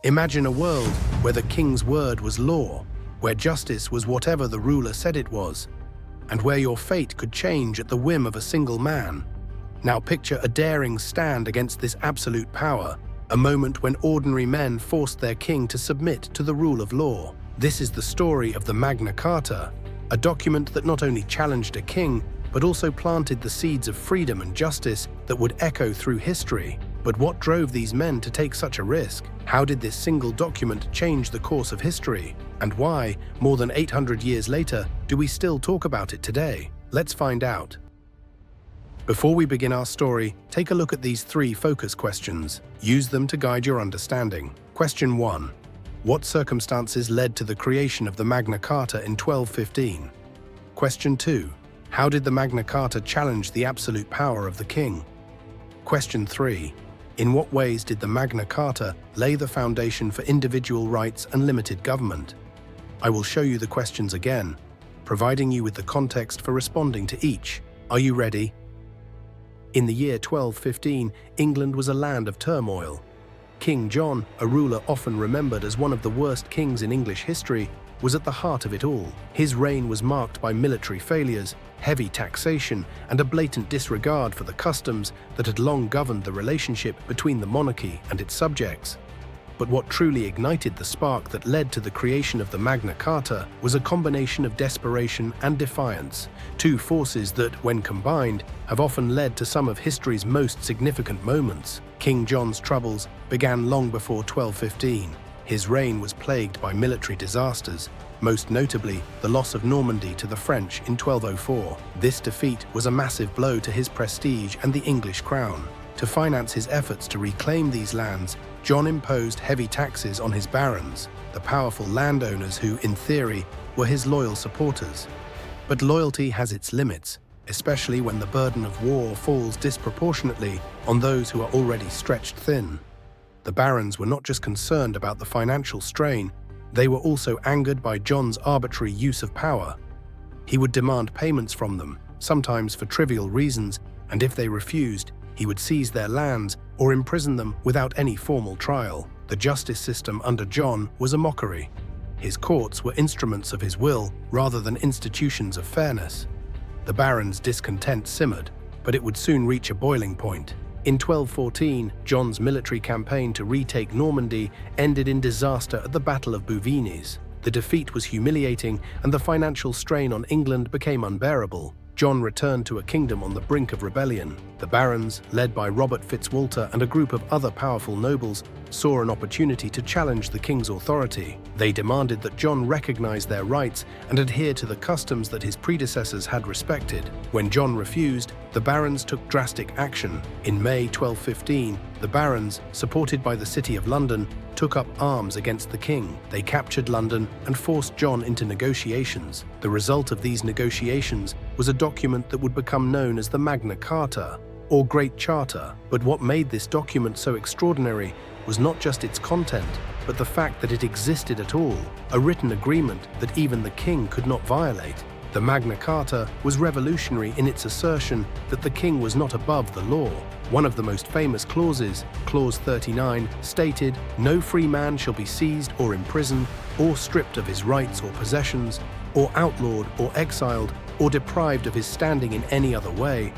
Imagine a world where the king's word was law, where justice was whatever the ruler said it was, and where your fate could change at the whim of a single man. Now picture a daring stand against this absolute power, a moment when ordinary men forced their king to submit to the rule of law. This is the story of the Magna Carta, a document that not only challenged a king, but also planted the seeds of freedom and justice that would echo through history. But what drove these men to take such a risk? How did this single document change the course of history? And why, more than 800 years later, do we still talk about it today? Let's find out. Before we begin our story, take a look at these 3 focus questions. Use them to guide your understanding. Question 1. What circumstances led to the creation of the Magna Carta in 1215? Question 2. How did the Magna Carta challenge the absolute power of the king? Question 3. In what ways did the Magna Carta lay the foundation for individual rights and limited government? I will show you the questions again, providing you with the context for responding to each. Are you ready? In the year 1215, England was a land of turmoil. King John, a ruler often remembered as one of the worst kings in English history, was at the heart of it all. His reign was marked by military failures, heavy taxation, and a blatant disregard for the customs that had long governed the relationship between the monarchy and its subjects. But what truly ignited the spark that led to the creation of the Magna Carta was a combination of desperation and defiance, 2 forces that, when combined, have often led to some of history's most significant moments. King John's troubles began long before 1215. His reign was plagued by military disasters, most notably the loss of Normandy to the French in 1204. This defeat was a massive blow to his prestige and the English crown. To finance his efforts to reclaim these lands, John imposed heavy taxes on his barons, the powerful landowners who, in theory, were his loyal supporters. But loyalty has its limits, especially when the burden of war falls disproportionately on those who are already stretched thin. The barons were not just concerned about the financial strain, they were also angered by John's arbitrary use of power. He would demand payments from them, sometimes for trivial reasons, and if they refused, he would seize their lands or imprison them without any formal trial. The justice system under John was a mockery. His courts were instruments of his will rather than institutions of fairness. The barons' discontent simmered, but it would soon reach a boiling point. In 1214, John's military campaign to retake Normandy ended in disaster at the Battle of Bouvines. The defeat was humiliating, and the financial strain on England became unbearable. John returned to a kingdom on the brink of rebellion. The barons, led by Robert Fitzwalter and a group of other powerful nobles, saw an opportunity to challenge the king's authority. They demanded that John recognize their rights and adhere to the customs that his predecessors had respected. When John refused, the barons took drastic action. In May 1215, the barons, supported by the City of London, took up arms against the king. They captured London and forced John into negotiations. The result of these negotiations was a document that would become known as the Magna Carta, or Great Charter. But what made this document so extraordinary was not just its content, but the fact that it existed at all, a written agreement that even the king could not violate. The Magna Carta was revolutionary in its assertion that the king was not above the law. One of the most famous clauses, Clause 39, stated, "No free man shall be seized or imprisoned, or stripped of his rights or possessions, or outlawed or exiled, or deprived of his standing in any other way,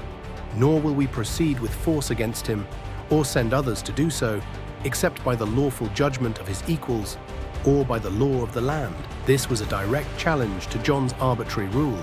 nor will we proceed with force against him, or send others to do so, except by the lawful judgment of his equals, or by the law of the land." This was a direct challenge to John's arbitrary rule.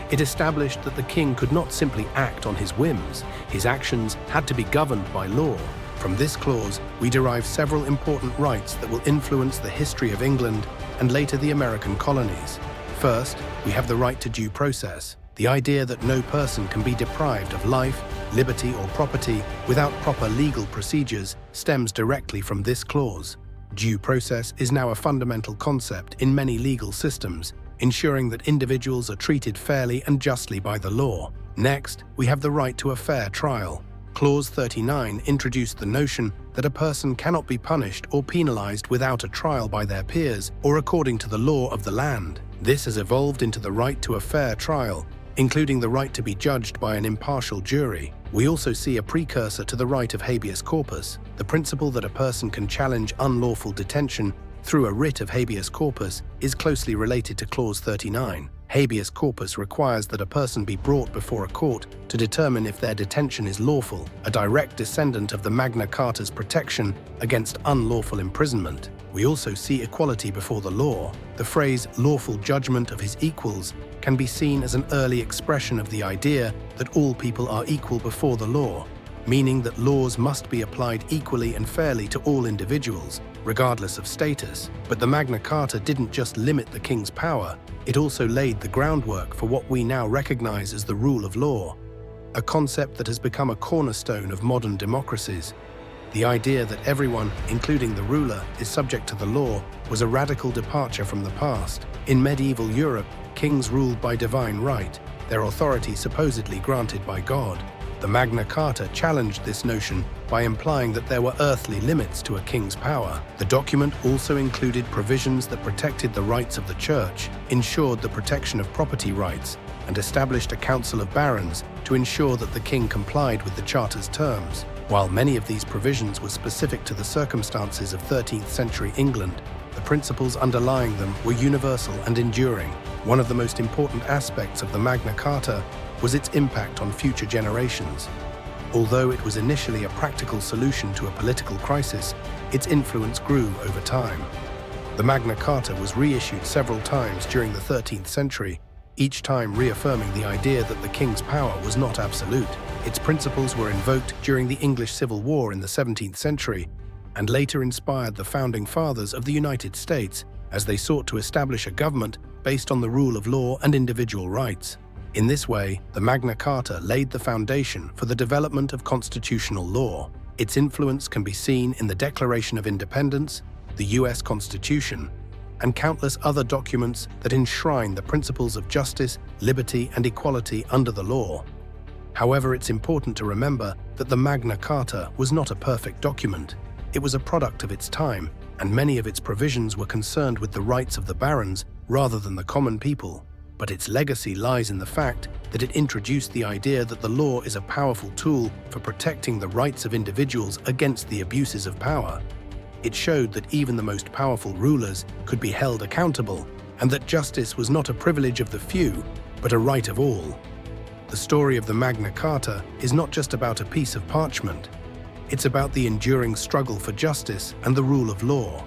It established that the king could not simply act on his whims. His actions had to be governed by law. From this clause, we derive several important rights that will influence the history of England and later the American colonies. First, we have the right to due process. The idea that no person can be deprived of life, liberty, or property without proper legal procedures stems directly from this clause. Due process is now a fundamental concept in many legal systems, ensuring that individuals are treated fairly and justly by the law. Next, we have the right to a fair trial. Clause 39 introduced the notion that a person cannot be punished or penalized without a trial by their peers or according to the law of the land. This has evolved into the right to a fair trial, including the right to be judged by an impartial jury. We also see a precursor to the right of habeas corpus, the principle that a person can challenge unlawful detention through a writ of habeas corpus is closely related to Clause 39. Habeas corpus requires that a person be brought before a court to determine if their detention is lawful, a direct descendant of the Magna Carta's protection against unlawful imprisonment. We also see equality before the law. The phrase lawful judgment of his equals can be seen as an early expression of the idea that all people are equal before the law, meaning that laws must be applied equally and fairly to all individuals, regardless of status. But the Magna Carta didn't just limit the king's power, it also laid the groundwork for what we now recognize as the rule of law, a concept that has become a cornerstone of modern democracies. The idea that everyone, including the ruler, is subject to the law was a radical departure from the past. In medieval Europe, kings ruled by divine right, their authority supposedly granted by God. The Magna Carta challenged this notion by implying that there were earthly limits to a king's power. The document also included provisions that protected the rights of the church, ensured the protection of property rights, and established a council of barons to ensure that the king complied with the charter's terms. While many of these provisions were specific to the circumstances of 13th century England, the principles underlying them were universal and enduring. One of the most important aspects of the Magna Carta was its impact on future generations. Although it was initially a practical solution to a political crisis, its influence grew over time. The Magna Carta was reissued several times during the 13th century, each time reaffirming the idea that the king's power was not absolute. Its principles were invoked during the English Civil War in the 17th century, and later inspired the founding fathers of the United States as they sought to establish a government based on the rule of law and individual rights. In this way, the Magna Carta laid the foundation for the development of constitutional law. Its influence can be seen in the Declaration of Independence, the US Constitution, and countless other documents that enshrine the principles of justice, liberty, and equality under the law. However, it's important to remember that the Magna Carta was not a perfect document. It was a product of its time, and many of its provisions were concerned with the rights of the barons rather than the common people. But its legacy lies in the fact that it introduced the idea that the law is a powerful tool for protecting the rights of individuals against the abuses of power. It showed that even the most powerful rulers could be held accountable, and that justice was not a privilege of the few, but a right of all. The story of the Magna Carta is not just about a piece of parchment. It's about the enduring struggle for justice and the rule of law.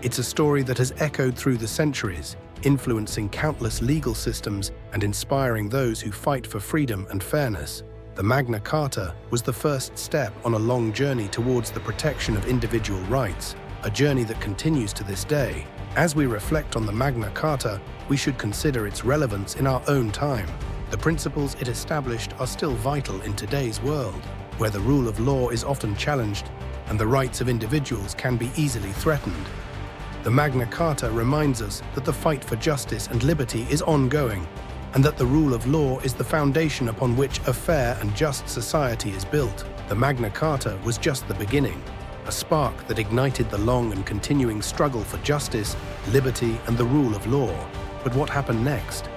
It's a story that has echoed through the centuries, influencing countless legal systems and inspiring those who fight for freedom and fairness. The Magna Carta was the first step on a long journey towards the protection of individual rights, a journey that continues to this day. As we reflect on the Magna Carta, we should consider its relevance in our own time. The principles it established are still vital in today's world, where the rule of law is often challenged and the rights of individuals can be easily threatened. The Magna Carta reminds us that the fight for justice and liberty is ongoing, and that the rule of law is the foundation upon which a fair and just society is built. The Magna Carta was just the beginning, a spark that ignited the long and continuing struggle for justice, liberty, and the rule of law. But what happened next?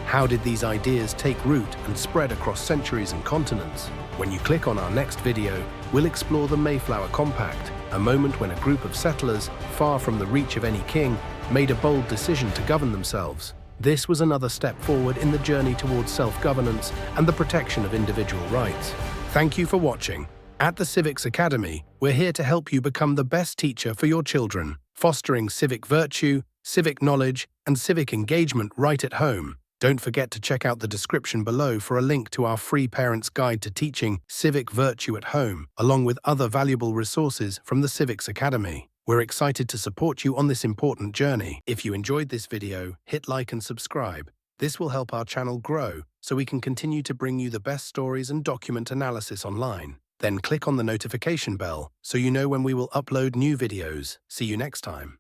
How did these ideas take root and spread across centuries and continents? When you click on our next video, we'll explore the Mayflower Compact, a moment when a group of settlers, far from the reach of any king, made a bold decision to govern themselves. This was another step forward in the journey towards self-governance and the protection of individual rights. Thank you for watching. At the Civics Academy, we're here to help you become the best teacher for your children, fostering civic virtue, civic knowledge, and civic engagement right at home. Don't forget to check out the description below for a link to our free Parent's Guide to Teaching Civic Virtue at Home, along with other valuable resources from the Civics Academy. We're excited to support you on this important journey. If you enjoyed this video, hit like and subscribe. This will help our channel grow so we can continue to bring you the best stories and document analysis online. Then click on the notification bell so you know when we will upload new videos. See you next time.